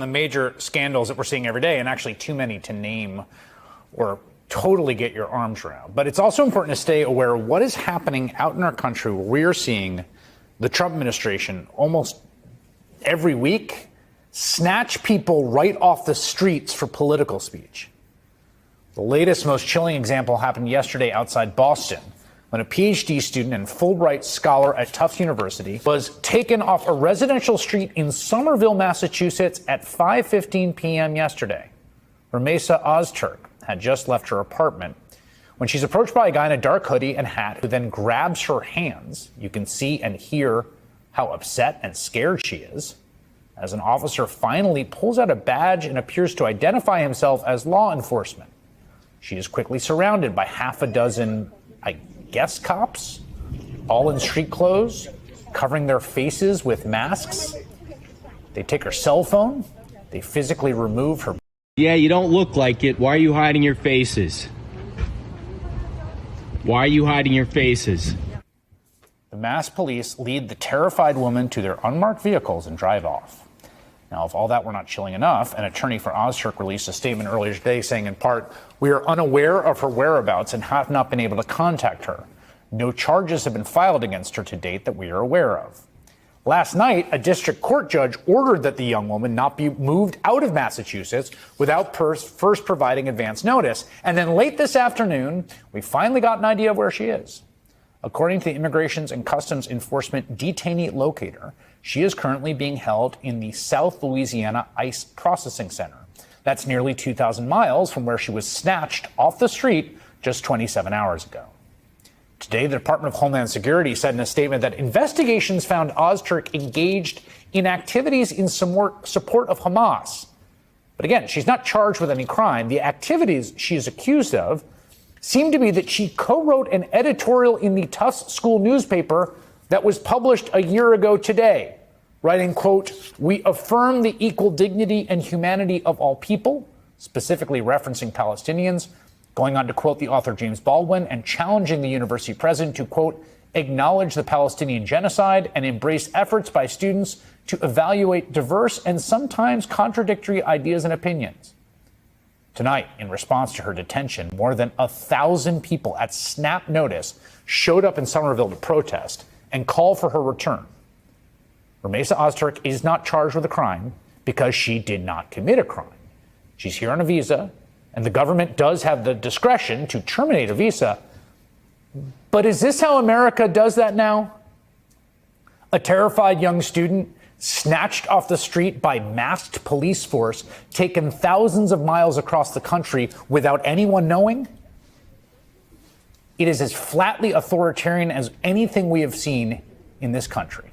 The major scandals that we're seeing every day, and actually too many to name or totally get your arms around. But it's also important to stay aware of what is happening out in our country, where we are seeing the Trump administration almost every week snatch people right off the streets for political speech. The latest, most chilling example happened yesterday outside Boston, when a PhD student and Fulbright scholar at Tufts University was taken off a residential street in Somerville, Massachusetts at 5:15 p.m. yesterday. Rumeysa Ozturk had just left her apartment when she's approached by a guy in a dark hoodie and hat who then grabs her hands. You can see and hear how upset and scared she is as an officer finally pulls out a badge and appears to identify himself as law enforcement. She is quickly surrounded by half a dozen, I guess, cops, all in street clothes, covering their faces with masks. They take her cell phone. They physically remove her. Yeah, you don't look like it. Why are you hiding your faces? Why are you hiding your faces? The masked police lead the terrified woman to their unmarked vehicles and drive off. Now, if all that were not chilling enough, an attorney for Ozturk released a statement earlier today saying, in part, "We are unaware of her whereabouts and have not been able to contact her. No charges have been filed against her to date that we are aware of." Last night, a district court judge ordered that the young woman not be moved out of Massachusetts without first providing advance notice. And then late this afternoon, we finally got an idea of where she is. According to the Immigrations and Customs Enforcement detainee locator, she is currently being held in the South Louisiana ICE Processing Center. That's nearly 2,000 miles from where she was snatched off the street just 27 hours ago. Today, the Department of Homeland Security said in a statement that investigations found Ozturk engaged in activities in support of Hamas. But again, she's not charged with any crime. The activities she is accused of seem to be that she co-wrote an editorial in the Tufts school newspaper that was published a year ago today, writing, quote, "We affirm the equal dignity and humanity of all people," specifically referencing Palestinians, going on to quote the author James Baldwin and challenging the university president to, quote, "acknowledge the Palestinian genocide and embrace efforts by students to evaluate diverse and sometimes contradictory ideas and opinions." Tonight, in response to her detention, more than 1,000 people at snap notice showed up in Somerville to protest and call for her return. Rumeysa Ozturk is not charged with a crime because she did not commit a crime. She's here on a visa, and the government does have the discretion to terminate a visa. But is this how America does that now? A terrified young student snatched off the street by masked police force, taken thousands of miles across the country without anyone knowing? It is as flatly authoritarian as anything we have seen in this country.